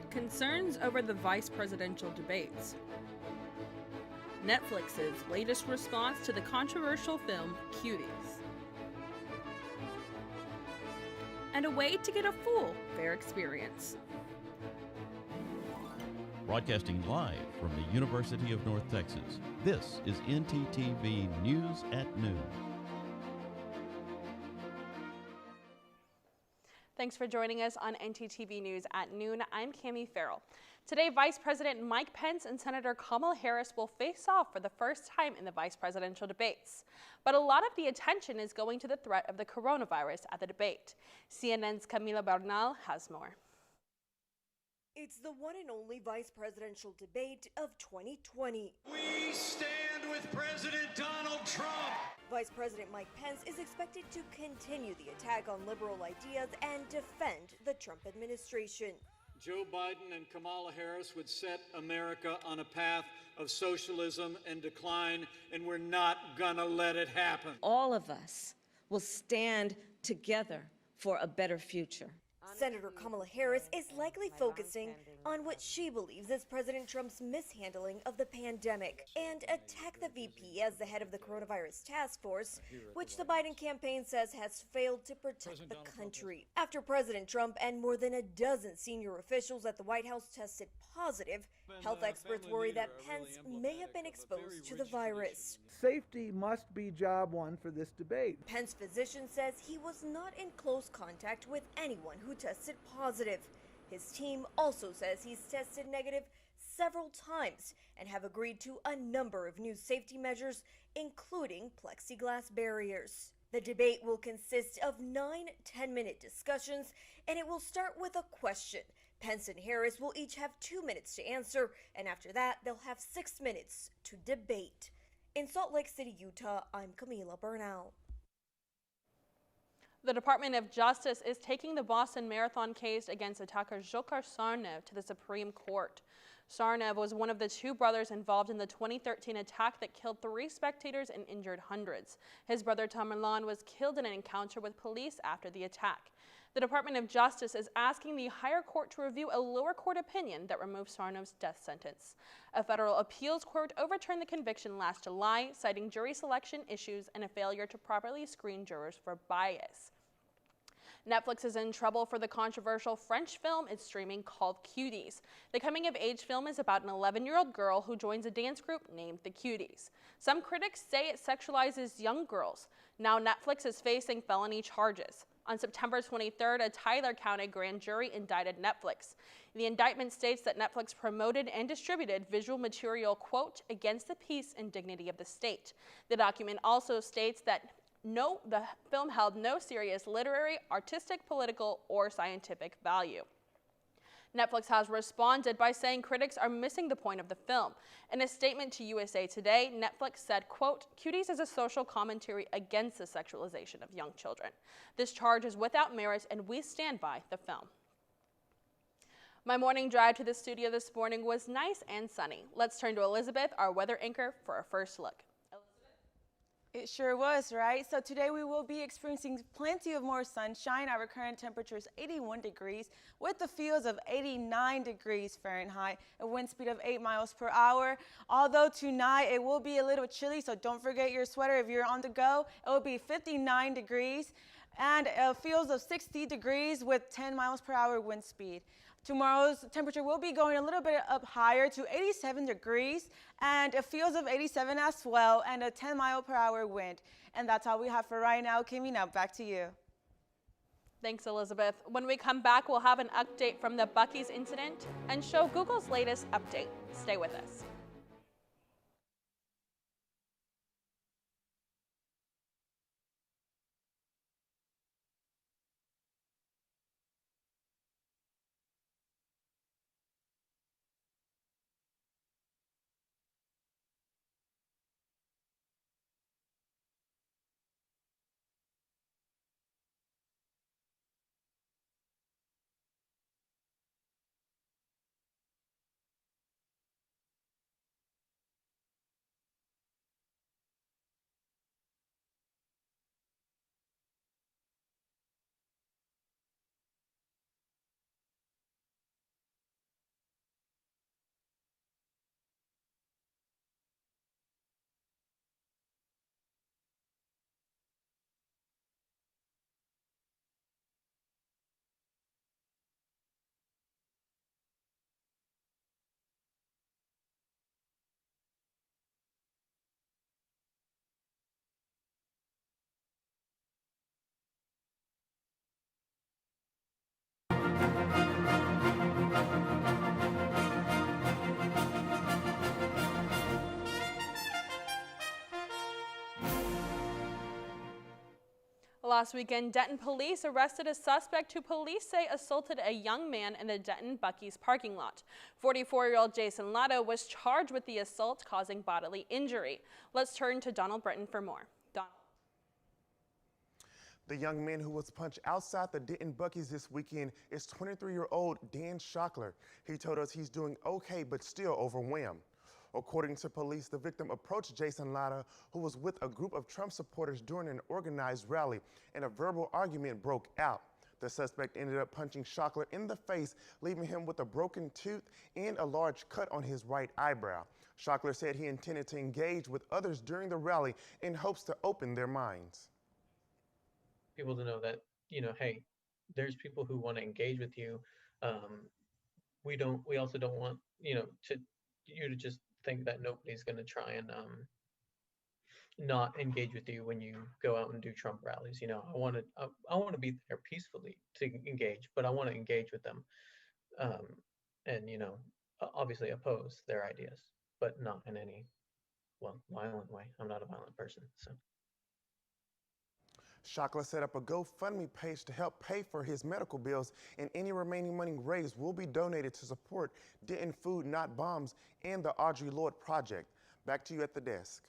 Concerns over the vice presidential debates. Netflix's latest response to the controversial film Cuties. And a way to get a full fair experience. Broadcasting live from the University of North Texas, this is ntTV News at Noon. Thanks for joining us on ntTV News at Noon. I'm Cami Farrell. Today, Vice President Mike Pence and Senator Kamala Harris will face off for the first time in the vice presidential debates. But a lot of the attention is going to the threat of the coronavirus at the debate. CNN's Camila Bernal has more. It's the one and only vice presidential debate of 2020. We stand with President Donald Trump. Vice President Mike Pence is expected to continue the attack on liberal ideas and defend the Trump administration. Joe Biden and Kamala Harris would set America on a path of socialism and decline, and we're not gonna let it happen. All of us will stand together for a better future. Senator Kamala Harris is likely focusing on what she believes is President Trump's mishandling of the pandemic and attack the VP as the head of the coronavirus task force, which the Biden campaign says has failed to protect the country. After President Trump and more than a dozen senior officials at the White House tested positive, health experts worry that Pence may have been exposed to the virus. Safety must be job one for this debate. Pence physician says he was not in close contact with anyone who tested positive. His team also says he's tested negative several times and have agreed to a number of new safety measures, including plexiglass barriers. The debate will consist of 9 10-minute discussions, and it will start with a question. Pence and Harris will each have 2 minutes to answer, and after that, they'll have 6 minutes to debate. In Salt Lake City, Utah, I'm Camila Bernal. The Department of Justice is taking the Boston Marathon case against attacker Dzhokhar Tsarnaev to the Supreme Court. Tsarnaev was one of the 2 brothers involved in the 2013 attack that killed 3 spectators and injured hundreds. His brother Tamerlan was killed in an encounter with police after the attack. The Department of Justice is asking the higher court to review a lower court opinion that removed Tsarnaev's death sentence. A federal appeals court overturned the conviction last July, citing jury selection issues and a failure to properly screen jurors for bias. Netflix is in trouble for the controversial French film it's streaming called Cuties. The coming-of-age film is about an 11-year-old girl who joins a dance group named the Cuties. Some critics say it sexualizes young girls. Now Netflix is facing felony charges. On September 23rd, a Tyler County grand jury indicted Netflix. The indictment states that Netflix promoted and distributed visual material, quote, against the peace and dignity of the state. The document also states that the film held no serious literary, artistic, political, or scientific value. Netflix has responded by saying critics are missing the point of the film. In a statement to USA Today, Netflix said, quote, Cuties is a social commentary against the sexualization of young children. This charge is without merit, and we stand by the film. My morning drive to the studio this morning was nice and sunny. Let's turn to Elizabeth, our weather anchor, for a first look. It sure was, right? So today we will be experiencing plenty of more sunshine. Our current temperature is 81 degrees with the feels of 89 degrees Fahrenheit, a wind speed of 8 miles per hour. Although tonight it will be a little chilly, so don't forget your sweater if you're on the go. It will be 59 degrees and feels of 60 degrees with 10 miles per hour wind speed. Tomorrow's temperature will be going a little bit up higher to 87 degrees and a feels of 87 as well and a 10-mile-per-hour wind. And that's all we have for right now. Kimmy, now back to you. Thanks, Elizabeth. When we come back, we'll have an update from the Buc-ee's incident and show Google's latest update. Stay with us. last weekend, Denton police arrested a suspect who police say assaulted a young man in the Denton Buc-ee's parking lot. 44-year-old Jason Latta was charged with the assault causing bodily injury. Let's turn to Donald Britton for more. Donald. The young man who was punched outside the Denton Buc-ee's this weekend is 23-year-old Dan Schockler. He told us he's doing okay but still overwhelmed. According to police, the victim approached Jason Latta, who was with a group of Trump supporters during an organized rally, and a verbal argument broke out. The suspect ended up punching Schockler in the face, leaving him with a broken tooth and a large cut on his right eyebrow. Schockler said he intended to engage with others during the rally in hopes to open their minds. People to know that, hey, there's people who want to engage with you. We also don't want, you to just think that nobody's going to try and not engage with you when you go out and do Trump rallies. I want to be there peacefully to engage, but I want to engage with them, and obviously oppose their ideas, but not in any violent way. I'm not a violent person, so. Schockler set up a GoFundMe page to help pay for his medical bills, and any remaining money raised will be donated to support Denton Food Not Bombs and the Audre Lorde Project. Back to you at the desk.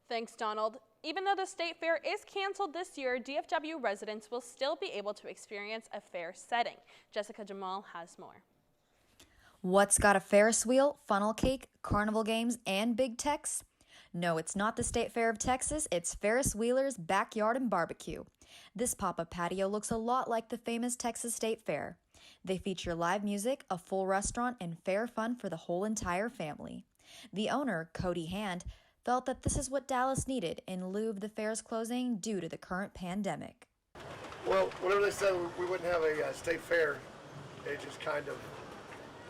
Thanks, Donald. Even though the state fair is canceled this year, DFW residents will still be able to experience a fair setting. Jessica Jamal has more. What's got a Ferris wheel, funnel cake, carnival games, and big techs? No, it's not the State Fair of Texas, it's Ferris Wheeler's Backyard and Barbecue. This pop-up patio looks a lot like the famous Texas State Fair. They feature live music, a full restaurant, and fair fun for the whole entire family. The owner, Cody Hand, felt that this is what Dallas needed in lieu of the fair's closing due to the current pandemic. Well, whenever they said we wouldn't have a state fair, it just kind of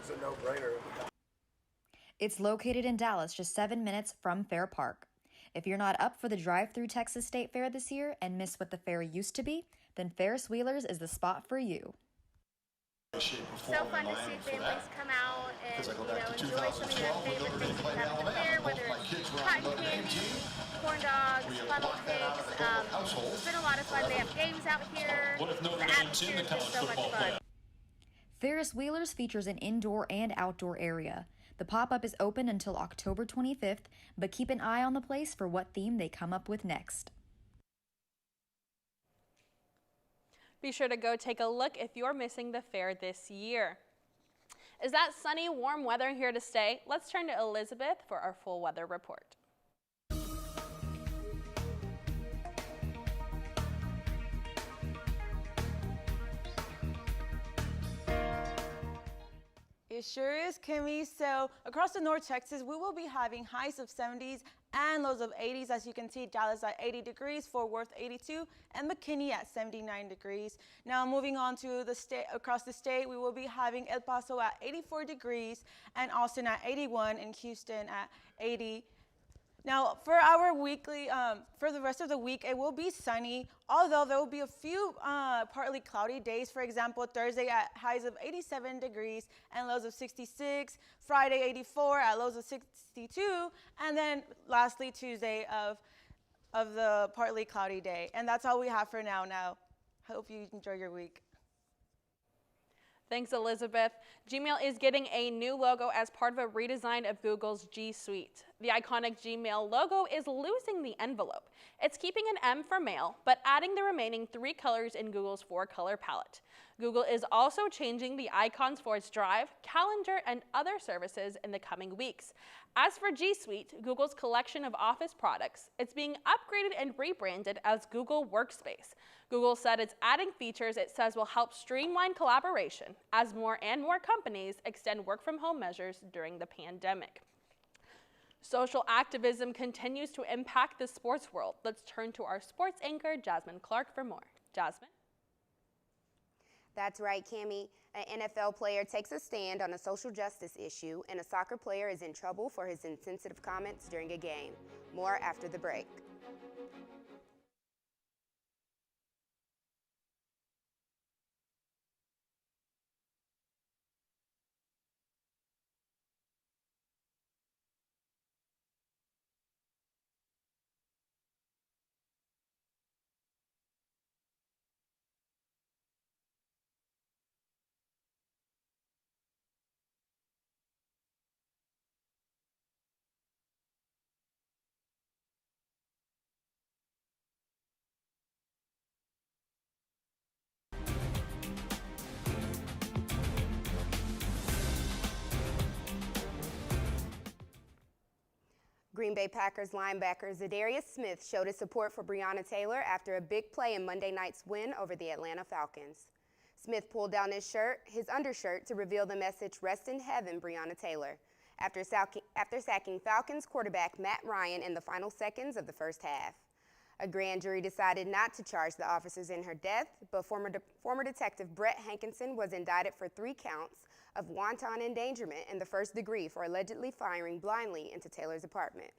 was a no-brainer. It's located in Dallas, just 7 minutes from Fair Park. If you're not up for the drive-through Texas State Fair this year and miss what the fair used to be, then Ferris Wheelers is the spot for you. So fun to see families come out and enjoy some of their favorite things that happen at the fair, whether it's cotton candy, corn dogs, funnel cakes. It's been a lot of fun. They have games out here. The atmosphere is just so much fun. Ferris Wheelers features an indoor and outdoor area. The pop-up is open until October 25th, but keep an eye on the place for what theme they come up with next. Be sure to go take a look if you're missing the fair this year. Is that sunny, warm weather here to stay? Let's turn to Elizabeth for our full weather report. It sure is, Kimmy. So across the North Texas, we will be having highs of 70s and lows of 80s. As you can see, Dallas at 80 degrees, Fort Worth 82, and McKinney at 79 degrees. Now moving on to the state, across the state, we will be having El Paso at 84 degrees, and Austin at 81, and Houston at 80. Now, for our weekly, for the rest of the week, it will be sunny, although there will be a few partly cloudy days. For example, Thursday at highs of 87 degrees and lows of 66, Friday 84 at lows of 62, and then lastly Tuesday of the partly cloudy day. And that's all we have for now. Hope you enjoy your week. Thanks, Elizabeth. Gmail is getting a new logo as part of a redesign of Google's G Suite. The iconic Gmail logo is losing the envelope. It's keeping an M for mail, but adding the remaining 3 colors in Google's 4-color palette. Google is also changing the icons for its Drive, Calendar, and other services in the coming weeks. As for G Suite, Google's collection of Office products, it's being upgraded and rebranded as Google Workspace. Google said it's adding features it says will help streamline collaboration as more and more companies extend work-from-home measures during the pandemic. Social activism continues to impact the sports world. Let's turn to our sports anchor, Jasmine Clark, for more. Jasmine? That's right, Cammie. An NFL player takes a stand on a social justice issue, and a soccer player is in trouble for his insensitive comments during a game. More after the break. Green Bay Packers linebacker Zadarius Smith showed his support for Breonna Taylor after a big play in Monday night's win over the Atlanta Falcons. Smith pulled down his undershirt to reveal the message, "Rest in heaven, Breonna Taylor," after sacking Falcons quarterback Matt Ryan in the final seconds of the first half. A grand jury decided not to charge the officers in her death, but former detective Brett Hankinson was indicted for 3 counts of wanton endangerment in the first degree for allegedly firing blindly into Taylor's apartment.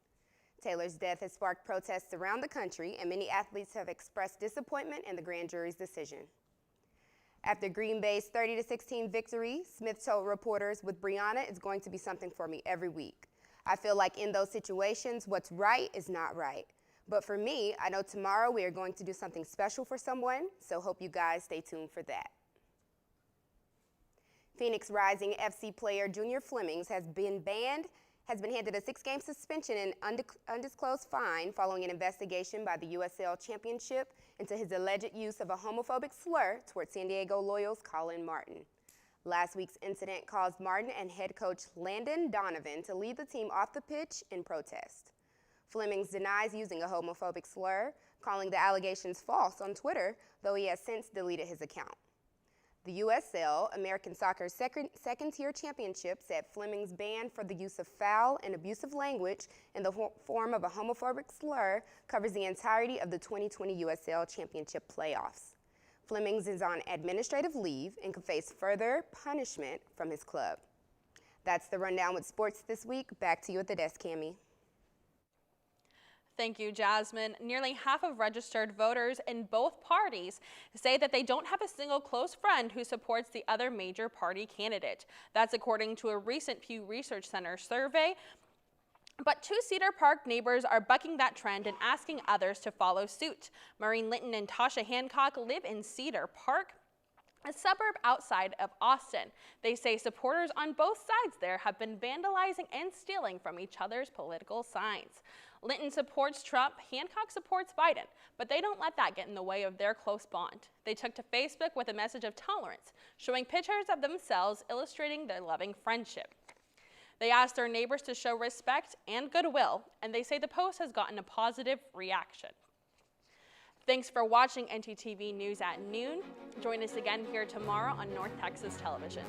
Taylor's death has sparked protests around the country, and many athletes have expressed disappointment in the grand jury's decision. After Green Bay's 30-16 victory, Smith told reporters, "With Breonna, it's going to be something for me every week. I feel like in those situations, what's right is not right. But for me, I know tomorrow we are going to do something special for someone, so hope you guys stay tuned for that." Phoenix Rising FC player Junior Flemings has been handed a 6-game suspension and undisclosed fine following an investigation by the USL Championship into his alleged use of a homophobic slur toward San Diego Loyal's Colin Martin. Last week's incident caused Martin and head coach Landon Donovan to lead the team off the pitch in protest. Flemings denies using a homophobic slur, calling the allegations false on Twitter, though he has since deleted his account. The USL, American Soccer's second-tier championship, said Fleming's ban for the use of foul and abusive language in the form of a homophobic slur covers the entirety of the 2020 USL Championship playoffs. Flemings is on administrative leave and could face further punishment from his club. That's the rundown with sports this week. Back to you at the desk, Cammie. Thank you, Jasmine. Nearly half of registered voters in both parties say that they don't have a single close friend who supports the other major party candidate. That's according to a recent Pew Research Center survey. But 2 Cedar Park neighbors are bucking that trend and asking others to follow suit. Maureen Linton and Tasha Hancock live in Cedar Park, a suburb outside of Austin. They say supporters on both sides there have been vandalizing and stealing from each other's political signs. Linton supports Trump, Hancock supports Biden, but they don't let that get in the way of their close bond. They took to Facebook with a message of tolerance, showing pictures of themselves illustrating their loving friendship. They asked their neighbors to show respect and goodwill, and they say the post has gotten a positive reaction. Thanks for watching ntTV News at Noon. Join us again here tomorrow on North Texas Television.